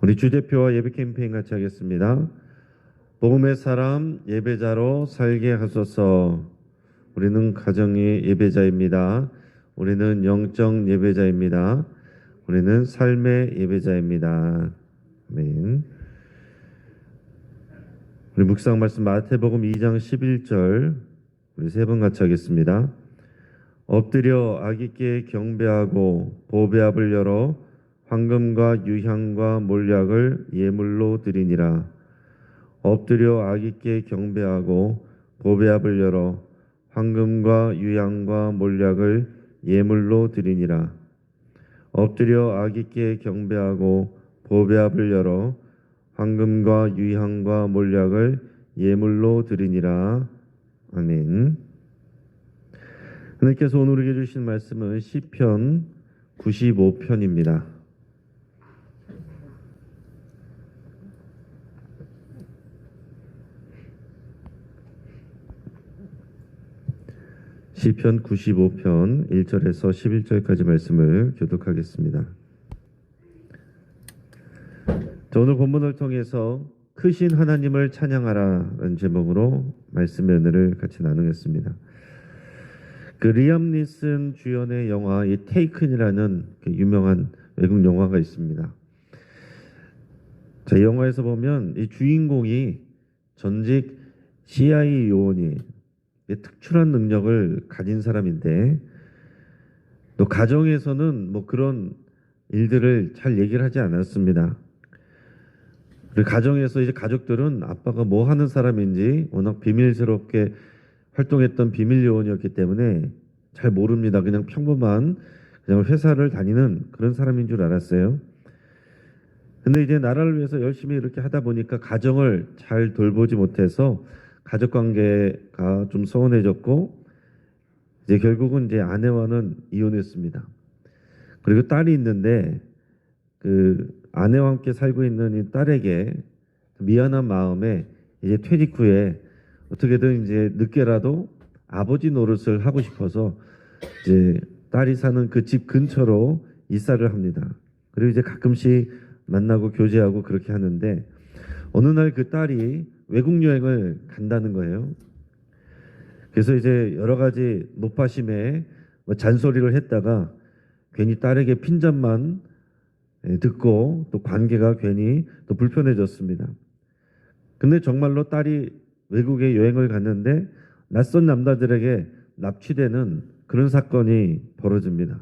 우리 주대표와 예배 캠페인 같이 하겠습니다. 복음의 사람 예배자로 살게 하소서. 우리는 가정의 예배자입니다. 우리는 영적 예배자입니다. 우리는 삶의 예배자입니다. 아멘. 우리 묵상 말씀 마태복음 2장 11절 우리 세 번 같이 하겠습니다. 엎드려 아기께 경배하고 보배압을 열어 황금과 유향과 몰약을 예물로 드리니라. 엎드려 아기께 경배하고 보배압을 열어 황금과 유향과 몰약을 예물로 드리니라. 엎드려 아기께 경배하고 보배압을 열어 황금과 유향과 몰약을 예물로 드리니라. 아멘. 하나님께서 오늘 우리에게 주신 말씀은 시편 95편입니다. 시편 95편 1절에서 11절까지 말씀을 교독하겠습니다. 오늘 본문을 통해서 크신 하나님을 찬양하라는 제목으로 말씀의 은혜를 같이 나누겠습니다. 그 리암 니슨 주연의 영화 이 테이큰이라는 그 유명한 외국 영화가 있습니다. 자, 이 영화에서 보면 이 주인공이 전직 CIA 요원이 특출한 능력을 가진 사람인데 또 가정에서는 뭐 그런 일들을 잘 얘기를 하지 않았습니다. 그리고 가정에서 이제 가족들은 아빠가 뭐 하는 사람인지 워낙 비밀스럽게 활동했던 비밀 요원이었기 때문에 잘 모릅니다. 그냥 평범한 그냥 회사를 다니는 그런 사람인 줄 알았어요. 근데 이제 나라를 위해서 열심히 이렇게 하다 보니까 가정을 잘 돌보지 못해서 가족 관계가 좀 소원해졌고 이제 결국은 이제 아내와는 이혼했습니다. 그리고 딸이 있는데 그 아내와 함께 살고 있는 이 딸에게 미안한 마음에 이제 퇴직 후에 어떻게든 이제 늦게라도 아버지 노릇을 하고 싶어서 이제 딸이 사는 그 집 근처로 이사를 합니다. 그리고 이제 가끔씩 만나고 교제하고 그렇게 하는데 어느 날 그 딸이 외국 여행을 간다는 거예요. 그래서 이제 여러 가지 노파심에 잔소리를 했다가 괜히 딸에게 핀잔만 듣고 또 관계가 괜히 또 불편해졌습니다. 근데 정말로 딸이 외국에 여행을 갔는데 낯선 남자들에게 납치되는 그런 사건이 벌어집니다.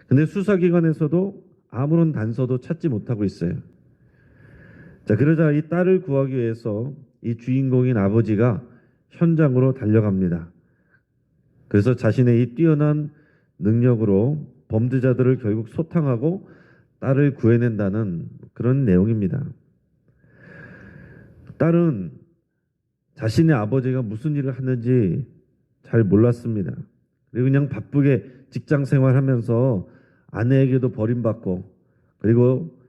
근데 수사기관에서도 아무런 단서도 찾지 못하고 있어요. 자, 그러자 이 딸을 구하기 위해서 이 주인공인 아버지가 현장으로 달려갑니다. 그래서 자신의 이 뛰어난 능력으로 범죄자들을 결국 소탕하고 딸을 구해낸다는 그런 내용입니다. 딸은 자신의 아버지가 무슨 일을 하는지 잘 몰랐습니다. 그리고 그냥 바쁘게 직장 생활하면서 아내에게도 버림받고 그리고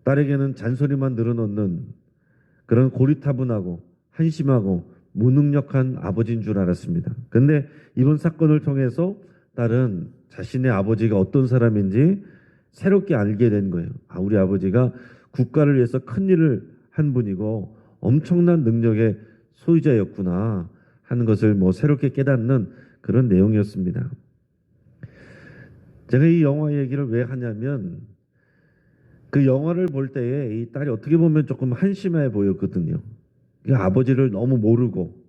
딸에게는 잔소리만 늘어놓는 그런 고리타분하고 한심하고 무능력한 아버지인 줄 알았습니다. 그런데 이번 사건을 통해서 딸은 자신의 아버지가 어떤 사람인지 새롭게 알게 된 거예요. 아, 우리 아버지가 국가를 위해서 큰 일을 한 분이고 엄청난 능력의 소유자였구나 하는 것을 뭐 새롭게 깨닫는 그런 내용이었습니다. 제가 이 영화 얘기를 왜 하냐면 그 영화를 볼 때에 이 딸이 어떻게 보면 조금 한심해 보였거든요. 아버지를 너무 모르고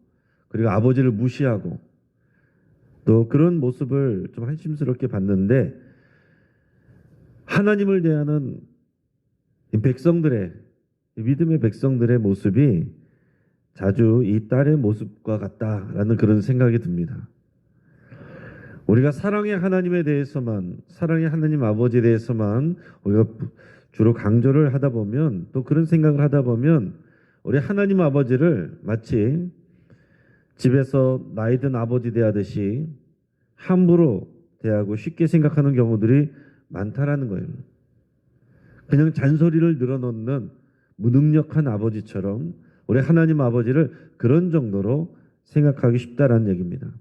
그리고 아버지를 무시하고 또 그런 모습을 좀 한심스럽게 봤는데 하나님을 대하는 백성들의 믿음의 백성들의 모습이 자주 이 딸의 모습과 같다라는 그런 생각이 듭니다. 우리가 사랑의 하나님에 대해서만 사랑의 하나님 아버지에 대해서만 우리가 주로 강조를 하다 보면 또 그런 생각을 하다 보면 우리 하나님 아버지를 마치 집에서 나이든 아버지 대하듯이 함부로 대하고 쉽게 생각하는 경우들이 많다라는 거예요. 그냥 잔소리를 늘어놓는 무능력한 아버지처럼 우리 하나님 아버지를 그런 정도로 생각하기 쉽다라는 얘기입니다.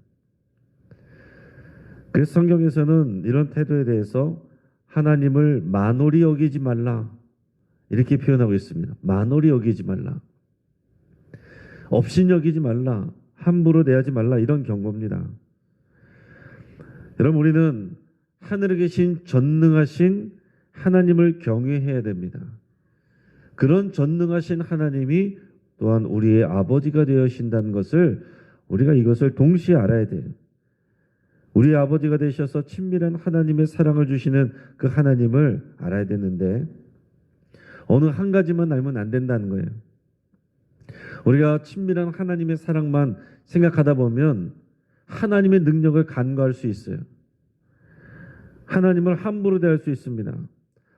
그래서 성경에서는 이런 태도에 대해서 하나님을 만홀히 여기지 말라 이렇게 표현하고 있습니다. 만홀히 여기지 말라. 업신여기지 말라. 함부로 대하지 말라. 이런 경고입니다. 여러분, 우리는 하늘에 계신 전능하신 하나님을 경외해야 됩니다. 그런 전능하신 하나님이 또한 우리의 아버지가 되어신다는 것을 우리가 이것을 동시에 알아야 돼요. 우리의 아버지가 되셔서 친밀한 하나님의 사랑을 주시는 그 하나님을 알아야 되는데 어느 한 가지만 알면 안 된다는 거예요. 우리가 친밀한 하나님의 사랑만 생각하다 보면 하나님의 능력을 간과할 수 있어요. 하나님을 함부로 대할 수 있습니다.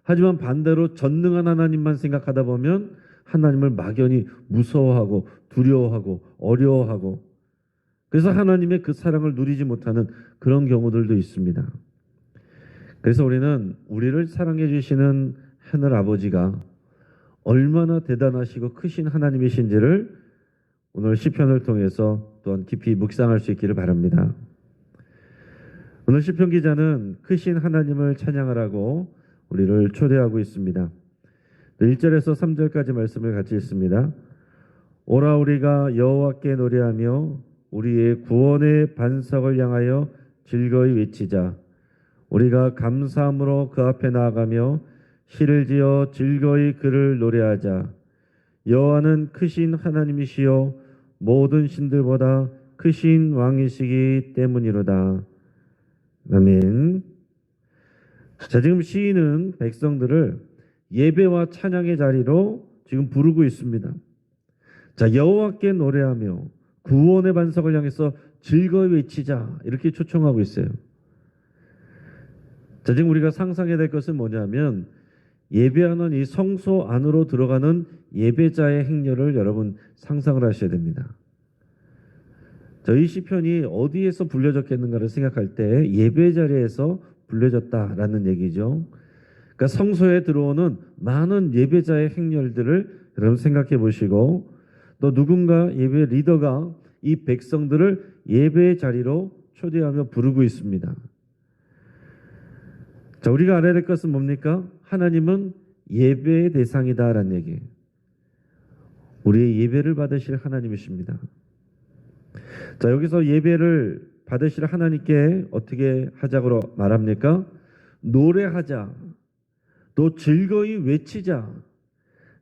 하지만 반대로 전능한 하나님만 생각하다 보면 하나님을 막연히 무서워하고 두려워하고 어려워하고 그래서 하나님의 그 사랑을 누리지 못하는 그런 경우들도 있습니다. 그래서 우리는 우리를 사랑해 주시는 하늘 아버지가 얼마나 대단하시고 크신 하나님이신지를 오늘 시편을 통해서 또한 깊이 묵상할 수 있기를 바랍니다. 오늘 시편 기자는 크신 하나님을 찬양하라고 우리를 초대하고 있습니다. 1절에서 3절까지 말씀을 같이 읽습니다. 오라 우리가 여호와께 노래하며 우리의 구원의 반석을 향하여 즐거이 외치자. 우리가 감사함으로 그 앞에 나아가며 시를 지어 즐거이 그를 노래하자. 여호와는 크신 하나님이시요 모든 신들보다 크신 왕이시기 때문이로다. 아멘. 자, 지금 시인은 백성들을 예배와 찬양의 자리로 지금 부르고 있습니다. 자, 여호와께 노래하며 구원의 반석을 향해서 즐거이 외치자 이렇게 초청하고 있어요. 자, 지금 우리가 상상해야 될 것은 뭐냐면 예배하는 이 성소 안으로 들어가는 예배자의 행렬을 여러분 상상을 하셔야 됩니다. 이 시편이 어디에서 불려졌겠는가를 생각할 때 예배 자리에서 불려졌다라는 얘기죠. 그러니까 성소에 들어오는 많은 예배자의 행렬들을 여러분 생각해 보시고 또 누군가 예배 리더가 이 백성들을 예배의 자리로 초대하며 부르고 있습니다. 자, 우리가 알아야 될 것은 뭡니까? 하나님은 예배의 대상이다라는 얘기예요. 우리의 예배를 받으실 하나님이십니다. 자, 여기서 예배를 받으실 하나님께 어떻게 하자고 말합니까? 노래하자. 또 즐거이 외치자.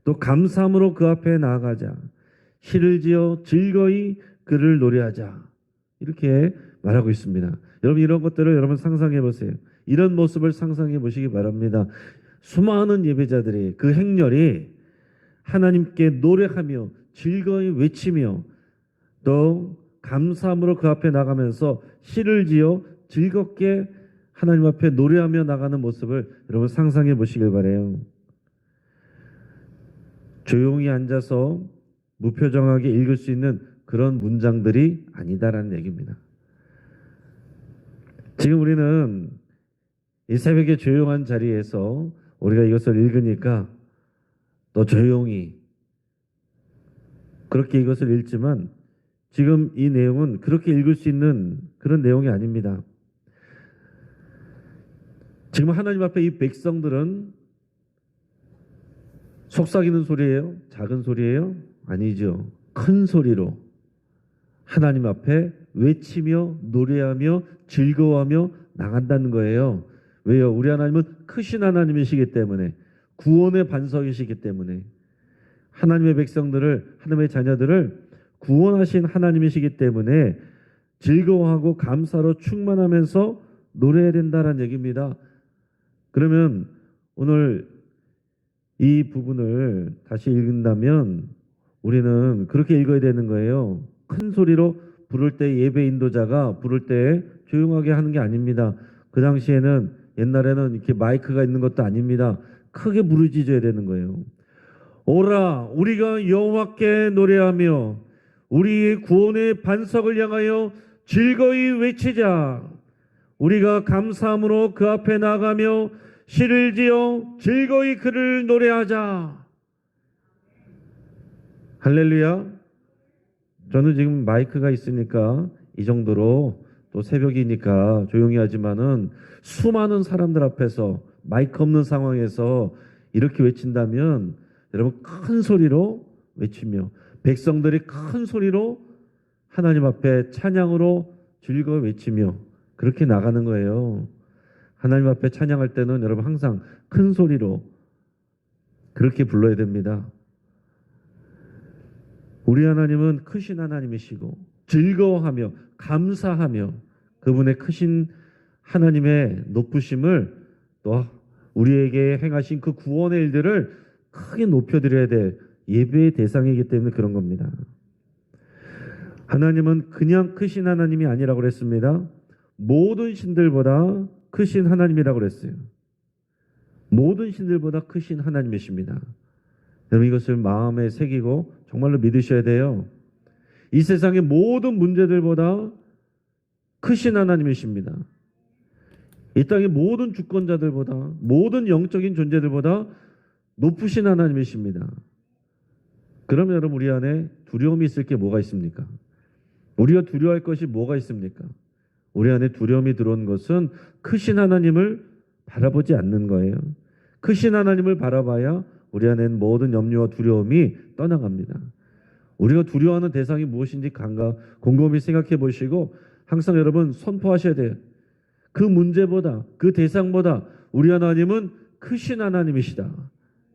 또 감사함으로 그 앞에 나아가자. 시를 지어 즐거이 그를 노래하자. 이렇게 말하고 있습니다. 여러분 이런 것들을 여러분 상상해 보세요. 이런 모습을 상상해 보시기 바랍니다. 수많은 예배자들이 그 행렬이 하나님께 노래하며 즐거이 외치며 또 감사함으로 그 앞에 나가면서 시를 지어 즐겁게 하나님 앞에 노래하며 나가는 모습을 여러분 상상해 보시길 바라요. 조용히 앉아서 무표정하게 읽을 수 있는 그런 문장들이 아니다라는 얘기입니다. 지금 우리는 이 새벽에 조용한 자리에서 우리가 이것을 읽으니까 또 조용히 그렇게 이것을 읽지만 지금 이 내용은 그렇게 읽을 수 있는 그런 내용이 아닙니다. 지금 하나님 앞에 이 백성들은 속삭이는 소리예요? 작은 소리예요? 아니죠. 큰 소리로 하나님 앞에 외치며 노래하며 즐거워하며 나간다는 거예요. 왜요? 우리 하나님은 크신 하나님이시기 때문에 구원의 반석이시기 때문에 하나님의 백성들을 하나님의 자녀들을 구원하신 하나님이시기 때문에 즐거워하고 감사로 충만하면서 노래해야 된다는 얘기입니다. 그러면 오늘 이 부분을 다시 읽는다면 우리는 그렇게 읽어야 되는 거예요. 큰 소리로 부를 때 예배 인도자가 부를 때 조용하게 하는 게 아닙니다. 그 당시에는 옛날에는 이렇게 마이크가 있는 것도 아닙니다. 크게 부르짖어야 되는 거예요. 오라 우리가 여호와께 노래하며 우리의 구원의 반석을 향하여 즐거이 외치자. 우리가 감사함으로 그 앞에 나가며 시를 지어 즐거이 그를 노래하자. 할렐루야. 저는 지금 마이크가 있으니까 이 정도로 또 새벽이니까 조용히 하지만은 수많은 사람들 앞에서 마이크 없는 상황에서 이렇게 외친다면 여러분 큰 소리로 외치며 백성들이 큰 소리로 하나님 앞에 찬양으로 즐거워 외치며 그렇게 나가는 거예요. 하나님 앞에 찬양할 때는 여러분 항상 큰 소리로 그렇게 불러야 됩니다. 우리 하나님은 크신 하나님이시고 즐거워하며 감사하며 그분의 크신 하나님의 높으심을 또 우리에게 행하신 그 구원의 일들을 크게 높여드려야 될 예배의 대상이기 때문에 그런 겁니다. 하나님은 그냥 크신 하나님이 아니라고 그랬습니다. 모든 신들보다 크신 하나님이라고 그랬어요. 모든 신들보다 크신 하나님이십니다. 여러분 이것을 마음에 새기고 정말로 믿으셔야 돼요. 이 세상의 모든 문제들보다 크신 하나님이십니다. 이 땅의 모든 주권자들보다 모든 영적인 존재들보다 높으신 하나님이십니다. 그러면 여러분 우리 안에 두려움이 있을 게 뭐가 있습니까? 우리가 두려워할 것이 뭐가 있습니까? 우리 안에 두려움이 들어온 것은 크신 하나님을 바라보지 않는 거예요. 크신 하나님을 바라봐야 우리 안에는 모든 염려와 두려움이 떠나갑니다. 우리가 두려워하는 대상이 무엇인지 곰곰이 생각해 보시고 항상 여러분 선포하셔야 돼요. 그 문제보다 그 대상보다 우리 하나님은 크신 하나님이시다.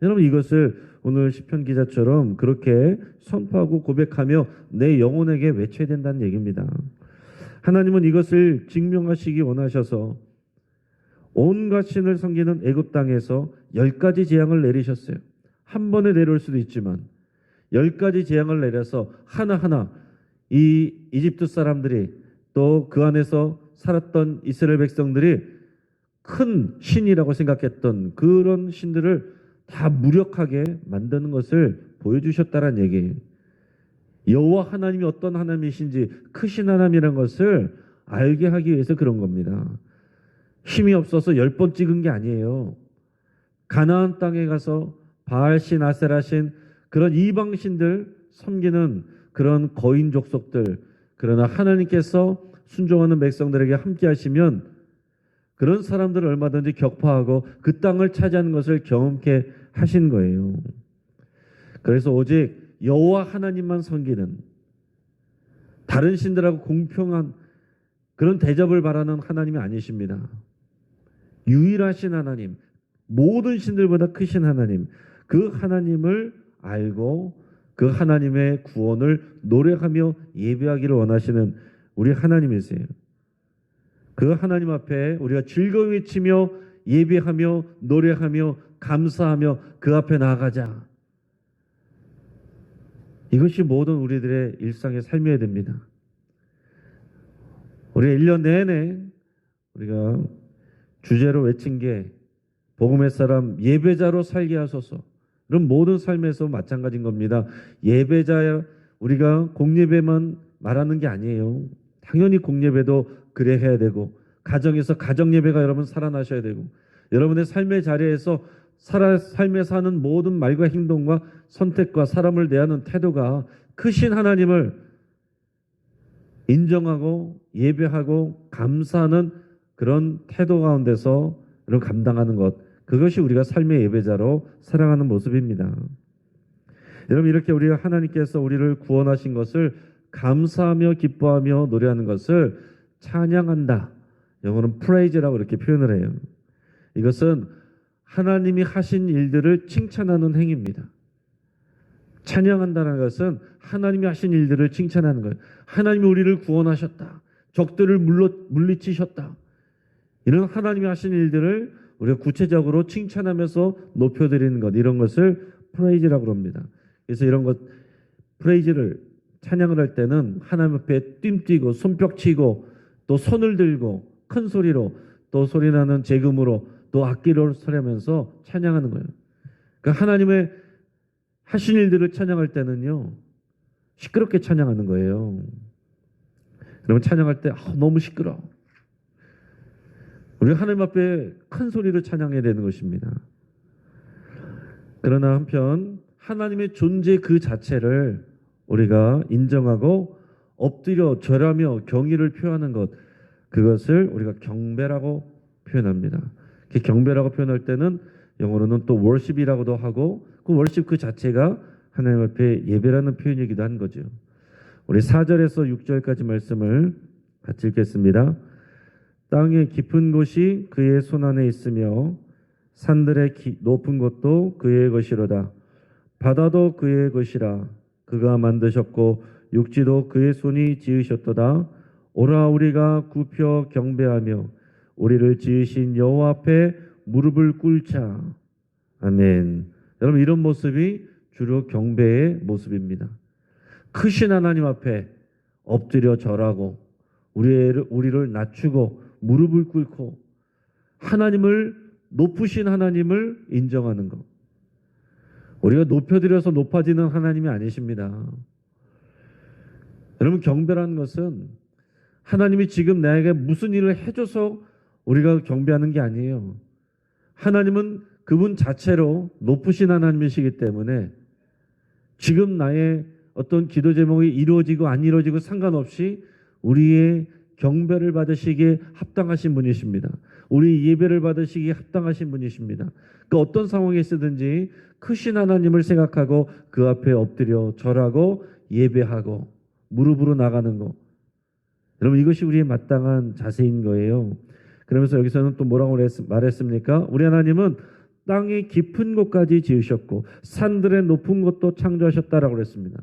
여러분 이것을 오늘 시편 기자처럼 그렇게 선포하고 고백하며 내 영혼에게 외쳐야 된다는 얘기입니다. 하나님은 이것을 증명하시기 원하셔서 온갖 신을 섬기는 애굽 땅에서 10가지 재앙을 내리셨어요. 한 번에 내려올 수도 있지만 10가지 재앙을 내려서 하나하나 이 이집트 사람들이 또 그 안에서 살았던 이스라엘 백성들이 큰 신이라고 생각했던 그런 신들을 다 무력하게 만드는 것을 보여주셨다는 얘기예요. 여호와 하나님이 어떤 하나님이신지 크신 하나님이라는 것을 알게 하기 위해서 그런 겁니다. 힘이 없어서 10번 찍은 게 아니에요. 가나안 땅에 가서 바알신, 아세라신 그런 이방신들 섬기는 그런 거인 족속들, 그러나 하나님께서 순종하는 백성들에게 함께 하시면 그런 사람들을 얼마든지 격파하고 그 땅을 차지하는 것을 경험케 하신 거예요. 그래서 오직 여호와 하나님만 섬기는 다른 신들하고 공평한 그런 대접을 바라는 하나님이 아니십니다. 유일하신 하나님, 모든 신들보다 크신 하나님, 그 하나님을 알고 그 하나님의 구원을 노래하며 예배하기를 원하시는 우리 하나님이세요. 그 하나님 앞에 우리가 즐거이 외치며 예배하며 노래하며 감사하며 그 앞에 나아가자. 이것이 모든 우리들의 일상의 삶이어야 됩니다. 우리 1년 내내 우리가 주제로 외친 게 복음의 사람 예배자로 살게 하소서. 그럼 모든 삶에서 마찬가지인 겁니다. 예배자 우리가 공예배만 말하는 게 아니에요. 당연히 공예배도 그래 해야 되고 가정에서 가정예배가 여러분 살아나셔야 되고 여러분의 삶의 자리에서 삶에 사는 모든 말과 행동과 선택과 사람을 대하는 태도가 크신 하나님을 인정하고 예배하고 감사하는 그런 태도 가운데서 여러분 감당하는 것, 그것이 우리가 삶의 예배자로 살아가는 모습입니다. 여러분 이렇게 우리가 하나님께서 우리를 구원하신 것을 감사하며 기뻐하며 노래하는 것을 찬양한다. 영어는 praise라고 이렇게 표현을 해요. 이것은 하나님이 하신 일들을 칭찬하는 행위입니다. 찬양한다는 것은 하나님이 하신 일들을 칭찬하는 거예요. 하나님이 우리를 구원하셨다. 적들을 물리치셨다. 이런 하나님이 하신 일들을 우리가 구체적으로 칭찬하면서 높여드리는 것, 이런 것을 프레이즈라고 합니다. 그래서 이런 것, 프레이즈를 찬양을 할 때는 하나님 앞에 뜀뛰고 손뼉치고 또 손을 들고 큰 소리로 또 소리나는 재금으로 또 악기로 소리하면서 찬양하는 거예요. 그러니까 하나님의 하신 일들을 찬양할 때는요, 시끄럽게 찬양하는 거예요. 여러분 찬양할 때 너무 시끄러워. 우리 하나님 앞에 큰 소리로 찬양해야 되는 것입니다. 그러나 한편 하나님의 존재 그 자체를 우리가 인정하고 엎드려 절하며 경의를 표하는 것, 그것을 우리가 경배라고 표현합니다. 경배라고 표현할 때는 영어로는 또 worship이라고도 하고 그 월십 그 자체가 하나님 앞에 예배라는 표현이기도 한 거죠. 우리 4절에서 6절까지 말씀을 같이 읽겠습니다. 땅의 깊은 곳이 그의 손안에 있으며 산들의 높은 곳도 그의 것이로다. 바다도 그의 것이라. 그가 만드셨고 육지도 그의 손이 지으셨도다. 오라 우리가 굽혀 경배하며 우리를 지으신 여호와 앞에 무릎을 꿇자. 아멘. 여러분 이런 모습이 주로 경배의 모습입니다. 크신 하나님 앞에 엎드려 절하고 우리를 낮추고 무릎을 꿇고 하나님을 높으신 하나님을 인정하는 것. 우리가 높여드려서 높아지는 하나님이 아니십니다. 여러분 경배라는 것은 하나님이 지금 나에게 무슨 일을 해줘서 우리가 경배하는 게 아니에요. 하나님은 그분 자체로 높으신 하나님이시기 때문에 지금 나의 어떤 기도 제목이 이루어지고 안 이루어지고 상관없이 우리의 경배를 받으시기에 합당하신 분이십니다. 우리 예배를 받으시기에 합당하신 분이십니다. 그 어떤 상황에 있으든지 크신 하나님을 생각하고 그 앞에 엎드려 절하고 예배하고 무릎으로 나가는 것. 여러분 이것이 우리의 마땅한 자세인 거예요. 그러면서 여기서는 또 뭐라고 말했습니까? 우리 하나님은 땅의 깊은 곳까지 지으셨고 산들의 높은 곳도 창조하셨다라고 그랬습니다.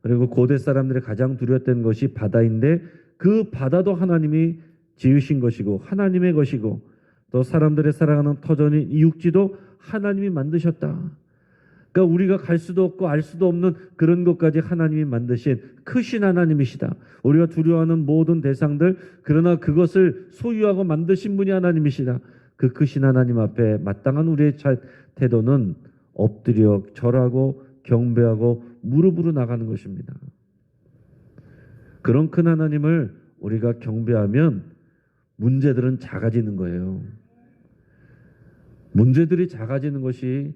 그리고 고대 사람들이 가장 두려웠던 것이 바다인데 그 바다도 하나님이 지으신 것이고 하나님의 것이고 또 사람들의 살아가는 터전인 이 육지도 하나님이 만드셨다. 그러니까 우리가 갈 수도 없고 알 수도 없는 그런 것까지 하나님이 만드신 크신 하나님이시다. 우리가 두려워하는 모든 대상들 그러나 그것을 소유하고 만드신 분이 하나님이시다. 그 크신 하나님 앞에 마땅한 우리의 태도는 엎드려 절하고 경배하고 무릎으로 나가는 것입니다. 그런 큰 하나님을 우리가 경배하면 문제들은 작아지는 거예요. 문제들이 작아지는 것이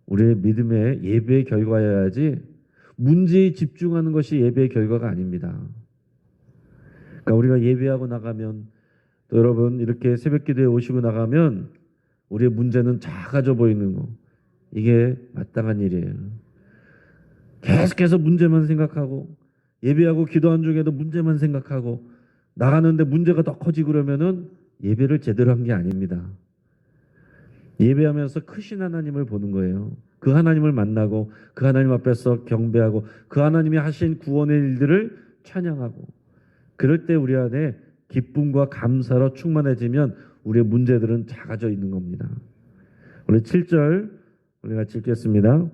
우리의 믿음의 예배의 결과여야지 문제에 집중하는 것이 예배의 결과가 아닙니다. 그러니까 우리가 예배하고 나가면 또 여러분 이렇게 새벽 기도에 오시고 나가면 우리의 문제는 작아져 보이는 거. 이게 마땅한 일이에요. 계속해서 문제만 생각하고 예배하고 기도한 중에도 문제만 생각하고 나가는데 문제가 더 커지고 그러면은 예배를 제대로 한 게 아닙니다. 예배하면서 크신 하나님을 보는 거예요. 그 하나님을 만나고 그 하나님 앞에서 경배하고 그 하나님이 하신 구원의 일들을 찬양하고 그럴 때 우리 안에 기쁨과 감사로 충만해지면 우리의 문제들은 작아져 있는 겁니다. 우리 7절 우리 같이 읽겠습니다.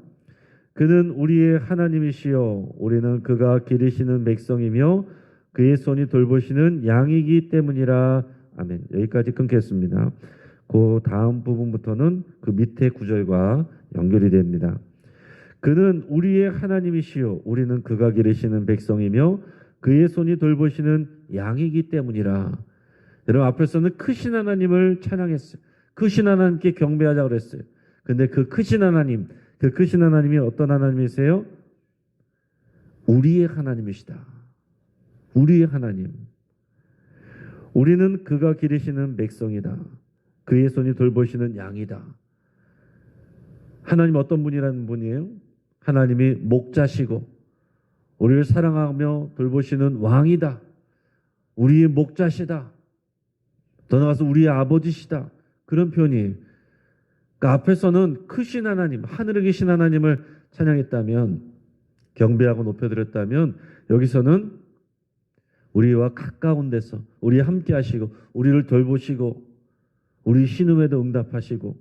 그는 우리의 하나님이시요 우리는 그가 기르시는 백성이며 그의 손이 돌보시는 양이기 때문이라. 아멘. 여기까지 끊겠습니다. 그 다음 부분부터는 그 밑에 구절과 연결이 됩니다. 그는 우리의 하나님이시요 우리는 그가 기르시는 백성이며 그의 손이 돌보시는 양이기 때문이라. 여러분 앞에서는 크신 하나님을 찬양했어요. 크신 하나님께 경배하자고 그랬어요. 근데 그 크신 하나님, 그 크신 하나님이 어떤 하나님이세요? 우리의 하나님이시다. 우리의 하나님. 우리는 그가 기르시는 백성이다. 그의 손이 돌보시는 양이다. 하나님 어떤 분이라는 분이에요? 하나님이 목자시고 우리를 사랑하며 돌보시는 왕이다. 우리의 목자시다. 더 나아가서 우리의 아버지시다. 그런 표현이에요. 그러니까 앞에서는 크신 하나님, 하늘에 계신 하나님을 찬양했다면 경배하고 높여드렸다면 여기서는 우리와 가까운 데서 우리 함께 하시고 우리를 돌보시고 우리 신음에도 응답하시고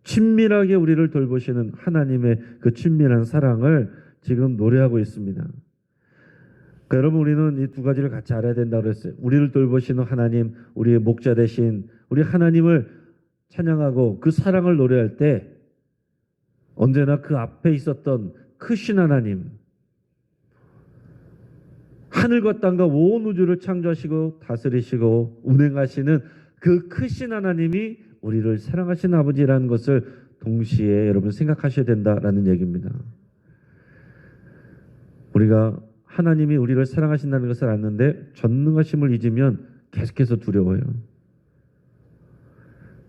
친밀하게 우리를 돌보시는 하나님의 그 친밀한 사랑을 지금 노래하고 있습니다. 그러니까 여러분 우리는 이 두 가지를 같이 알아야 된다고 그랬어요. 우리를 돌보시는 하나님, 우리의 목자 되신 우리 하나님을 찬양하고 그 사랑을 노래할 때 언제나 그 앞에 있었던 크신 하나님, 하늘과 땅과 온 우주를 창조하시고 다스리시고 운행하시는 그 크신 하나님이 우리를 사랑하시는 아버지라는 것을 동시에 여러분 생각하셔야 된다라는 얘기입니다. 우리가 하나님이 우리를 사랑하신다는 것을 아는데 전능하심을 잊으면 계속해서 두려워요.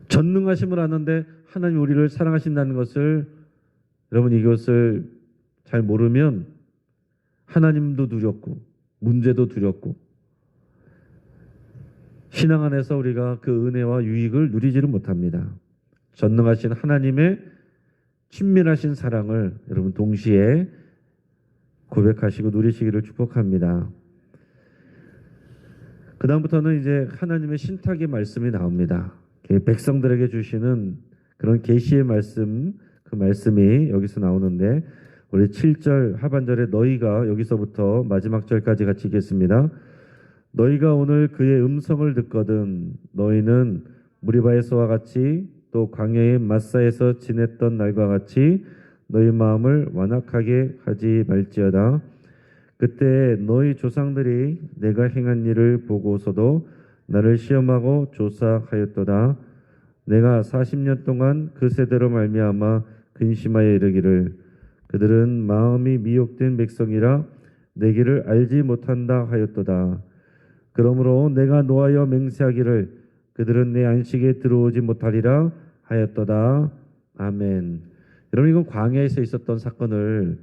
전능하심을 아는데 하나님이 우리를 사랑하신다는 것을 여러분 이것을 잘 모르면 하나님도 두렵고 문제도 두렵고 신앙 안에서 우리가 그 은혜와 유익을 누리지를 못합니다. 전능하신 하나님의 친밀하신 사랑을 여러분 동시에 고백하시고 누리시기를 축복합니다. 그 다음부터는 이제 하나님의 신탁의 말씀이 나옵니다. 백성들에게 주시는 그런 계시의 말씀, 그 말씀이 여기서 나오는데 우리 7절 하반절에 너희가 여기서부터 마지막 절까지 같이 읽겠습니다. 너희가 오늘 그의 음성을 듣거든 너희는 무리바에서와 같이 또 광야의 마사에서 지냈던 날과 같이 너희 마음을 완악하게 하지 말지어다. 그때 너희 조상들이 내가 행한 일을 보고서도 나를 시험하고 조사하였도다. 내가 40년 동안 그 세대로 말미암아 근심하여 이르기를 그들은 마음이 미혹된 백성이라 내 길을 알지 못한다 하였도다. 그러므로 내가 노하여 맹세하기를 그들은 내 안식에 들어오지 못하리라 하였도다. 아멘. 여러분 이건 광야에서 있었던 사건을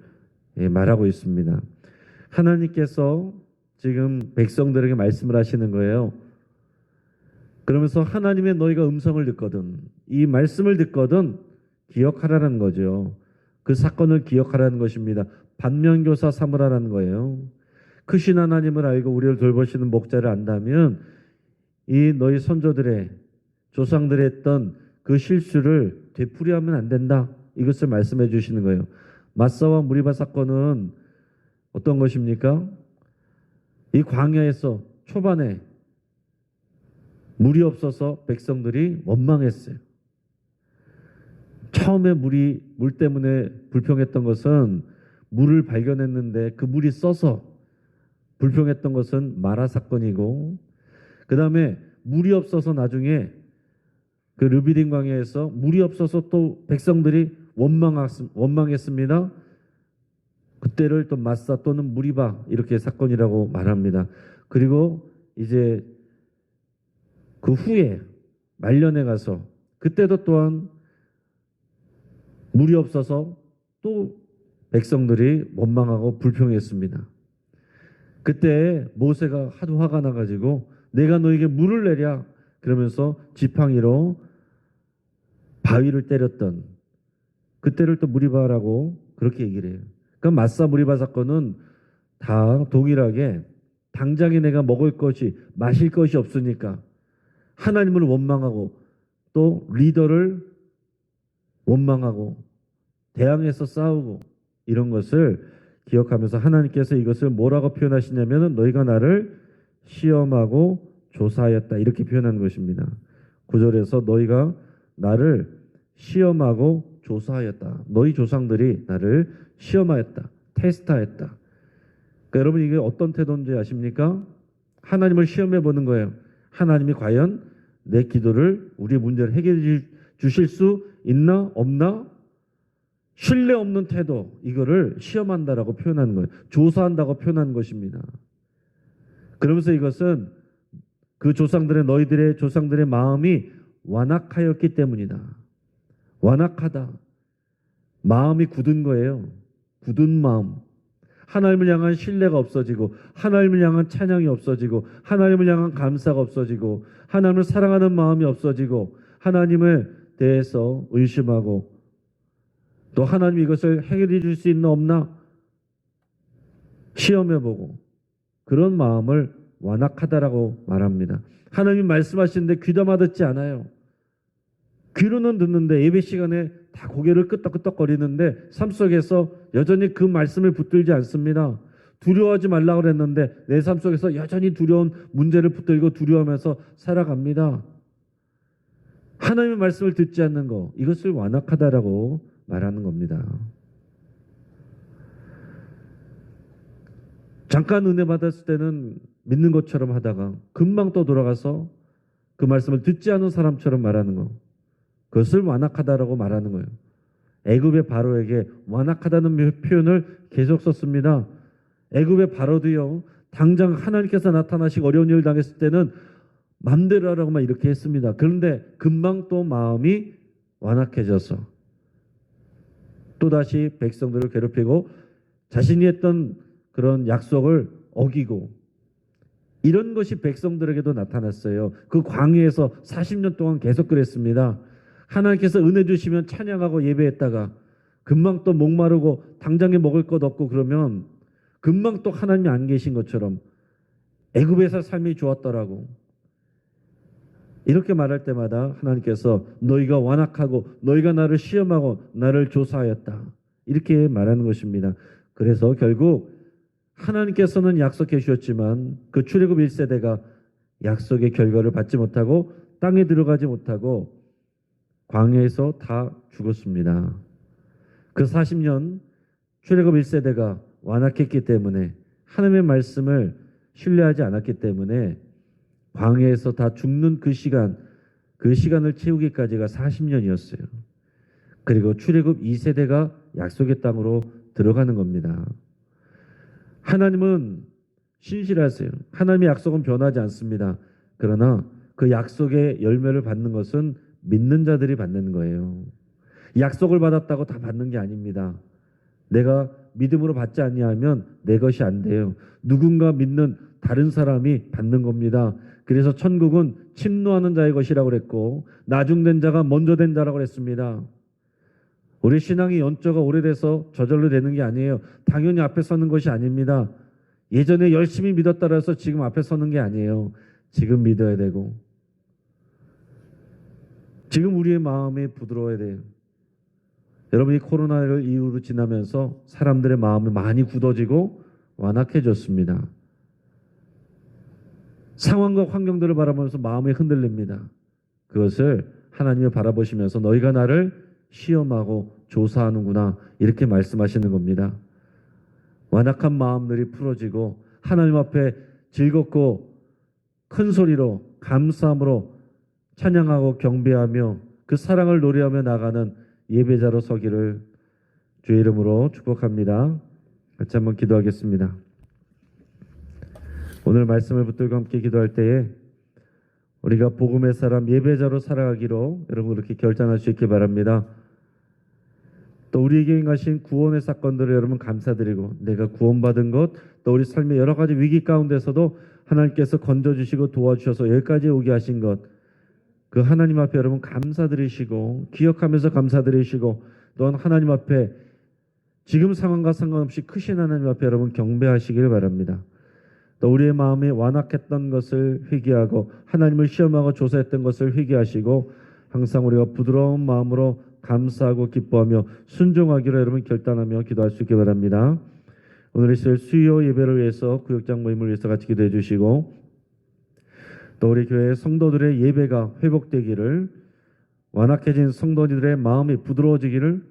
말하고 있습니다. 하나님께서 지금 백성들에게 말씀을 하시는 거예요. 그러면서 하나님의 너희가 음성을 듣거든 이 말씀을 듣거든 기억하라는 거죠. 그 사건을 기억하라는 것입니다. 반면교사 삼으라는 거예요. 크신 하나님을 알고 우리를 돌보시는 목자를 안다면 이 너희 선조들의 조상들이 했던 그 실수를 되풀이하면 안 된다. 이것을 말씀해 주시는 거예요. 마사와 무리바 사건은 어떤 것입니까? 이 광야에서 초반에 물이 없어서 백성들이 원망했어요. 처음에 물 때문에 불평했던 것은 물을 발견했는데 그 물이 써서 불평했던 것은 마라 사건이고 그 다음에 물이 없어서 나중에 그 르비딘 광야에서 물이 없어서 또 백성들이 원망했습니다. 그때를 또 마사 또는 무리바 이렇게 사건이라고 말합니다. 그리고 이제 그 후에 말년에 가서 그때도 또한 물이 없어서 또 백성들이 원망하고 불평했습니다. 그때 모세가 하도 화가 나가지고 내가 너에게 물을 내랴 그러면서 지팡이로 바위를 때렸던 그때를 또 무리바라고 그렇게 얘기를 해요. 그러니까 마사 무리바 사건은 다 동일하게 당장에 내가 먹을 것이 마실 것이 없으니까 하나님을 원망하고 또 리더를 원망하고 대항해서 싸우고 이런 것을 기억하면서 하나님께서 이것을 뭐라고 표현하시냐면 너희가 나를 시험하고 조사하였다 이렇게 표현한 것입니다. 9절에서 너희가 나를 시험하고 조사하였다. 너희 조상들이 나를 시험하였다. 테스트하였다. 그러니까 여러분 이게 어떤 태도인지 아십니까? 하나님을 시험해 보는 거예요. 하나님이 과연 내 기도를 우리 문제를 해결해 주실 수 있나 없나? 신뢰 없는 태도 이거를 시험한다라고 표현하는 거예요. 조사한다고 표현한 것입니다. 그러면서 이것은 그 너희들의 조상들의 마음이 완악하였기 때문이다. 완악하다. 마음이 굳은 거예요. 굳은 마음. 하나님을 향한 신뢰가 없어지고 하나님을 향한 찬양이 없어지고 하나님을 향한 감사가 없어지고 하나님을 사랑하는 마음이 없어지고 하나님에 대해서 의심하고 또 하나님 이것을 해결해 줄 수 있나 없나 시험해보고 그런 마음을 완악하다라고 말합니다. 하나님 말씀하시는데 귀담아 듣지 않아요. 귀로는 듣는데 예배 시간에 다 고개를 끄덕끄덕거리는데 삶 속에서 여전히 그 말씀을 붙들지 않습니다. 두려워하지 말라고 그랬는데 내 삶 속에서 여전히 두려운 문제를 붙들고 두려워하면서 살아갑니다. 하나님의 말씀을 듣지 않는 거 이것을 완악하다라고 말하는 겁니다. 잠깐 은혜 받았을 때는 믿는 것처럼 하다가 금방 또 돌아가서 그 말씀을 듣지 않은 사람처럼 말하는 거 그것을 완악하다라고 말하는 거예요. 애굽의 바로에게 완악하다는 표현을 계속 썼습니다. 애굽의 바로도요. 당장 하나님께서 나타나시고 어려운 일을 당했을 때는 맘대로 하라고만 이렇게 했습니다. 그런데 금방 또 마음이 완악해져서 또다시 백성들을 괴롭히고 자신이 했던 그런 약속을 어기고 이런 것이 백성들에게도 나타났어요. 그 광야에서 40년 동안 계속 그랬습니다. 하나님께서 은혜 주시면 찬양하고 예배했다가 금방 또 목마르고 당장에 먹을 것 없고 그러면 금방 또 하나님이 안 계신 것처럼 애굽에서 삶이 좋았더라고. 이렇게 말할 때마다 하나님께서 너희가 완악하고 너희가 나를 시험하고 나를 조사하였다. 이렇게 말하는 것입니다. 그래서 결국 하나님께서는 약속해 주셨지만 그 출애굽 1세대가 약속의 결과를 받지 못하고 땅에 들어가지 못하고 광야에서 다 죽었습니다. 그 40년 출애굽 1세대가 완악했기 때문에 하나님의 말씀을 신뢰하지 않았기 때문에 광야에서 다 죽는 그 시간을 채우기까지가 40년이었어요. 그리고 출애굽 2세대가 약속의 땅으로 들어가는 겁니다. 하나님은 신실하세요. 하나님의 약속은 변하지 않습니다. 그러나 그 약속의 열매를 받는 것은 믿는 자들이 받는 거예요. 약속을 받았다고 다 받는 게 아닙니다. 내가 믿음으로 받지 아니하면 내 것이 안 돼요. 누군가 믿는 다른 사람이 받는 겁니다. 그래서 천국은 침노하는 자의 것이라고 그랬고 나중된 자가 먼저 된 자라고 그랬습니다. 우리 신앙이 연조가 오래돼서 저절로 되는 게 아니에요. 당연히 앞에 서는 것이 아닙니다. 예전에 열심히 믿었다고 해서 지금 앞에 서는 게 아니에요. 지금 믿어야 되고 지금 우리의 마음이 부드러워야 돼요. 여러분이 코로나를 이후로 지나면서 사람들의 마음이 많이 굳어지고 완악해졌습니다. 상황과 환경들을 바라보면서 마음이 흔들립니다. 그것을 하나님이 바라보시면서 너희가 나를 시험하고 조사하는구나 이렇게 말씀하시는 겁니다. 완악한 마음들이 풀어지고 하나님 앞에 즐겁고 큰 소리로 감사함으로 찬양하고 경배하며 그 사랑을 노래하며 나가는 예배자로 서기를 주의 이름으로 축복합니다. 같이 한번 기도하겠습니다. 오늘 말씀을 붙들고 함께 기도할 때에 우리가 복음의 사람 예배자로 살아가기로 여러분 그렇게 결단할 수 있길 바랍니다. 또 우리에게 행하신 구원의 사건들을 여러분 감사드리고 내가 구원받은 것 또 우리 삶의 여러 가지 위기 가운데서도 하나님께서 건져주시고 도와주셔서 여기까지 오게 하신 것 그 하나님 앞에 여러분 감사드리시고 기억하면서 감사드리시고 또한 하나님 앞에 지금 상황과 상관없이 크신 하나님 앞에 여러분 경배하시길 바랍니다. 또 우리의 마음이 완악했던 것을 회개하고 하나님을 시험하고 조사했던 것을 회개하시고 항상 우리가 부드러운 마음으로 감사하고 기뻐하며 순종하기로 여러분 결단하며 기도할 수 있길 바랍니다. 오늘 있을 수요 예배를 위해서 구역장 모임을 위해서 같이 기도해 주시고 또 우리 교회 성도들의 예배가 회복되기를 완악해진 성도들의 마음이 부드러워지기를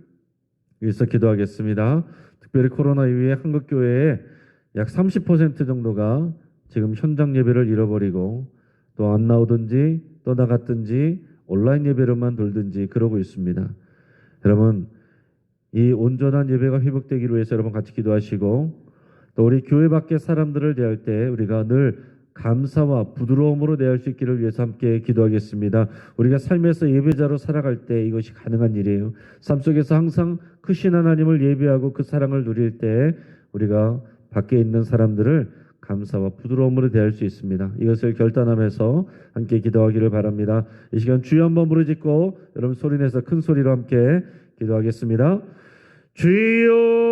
위해서 기도하겠습니다. 특별히 코로나 이후에 한국교회에 약 30% 정도가 지금 현장 예배를 잃어버리고 또 안 나오든지 또 나갔든지 온라인 예배로만 돌든지 그러고 있습니다. 여러분 이 온전한 예배가 회복되기를 위해서 여러분 같이 기도하시고 또 우리 교회 밖의 사람들을 대할 때 우리가 늘 감사와 부드러움으로 대할 수 있기를 위해서 함께 기도하겠습니다. 우리가 삶에서 예배자로 살아갈 때 이것이 가능한 일이에요. 삶 속에서 항상 크신 하나님을 예배하고 그 사랑을 누릴 때 우리가 밖에 있는 사람들을 감사와 부드러움으로 대할 수 있습니다. 이것을 결단하면서 함께 기도하기를 바랍니다. 이 시간 주여 한번 부르짖고 여러분 소리내서 큰 소리로 함께 기도하겠습니다. 주여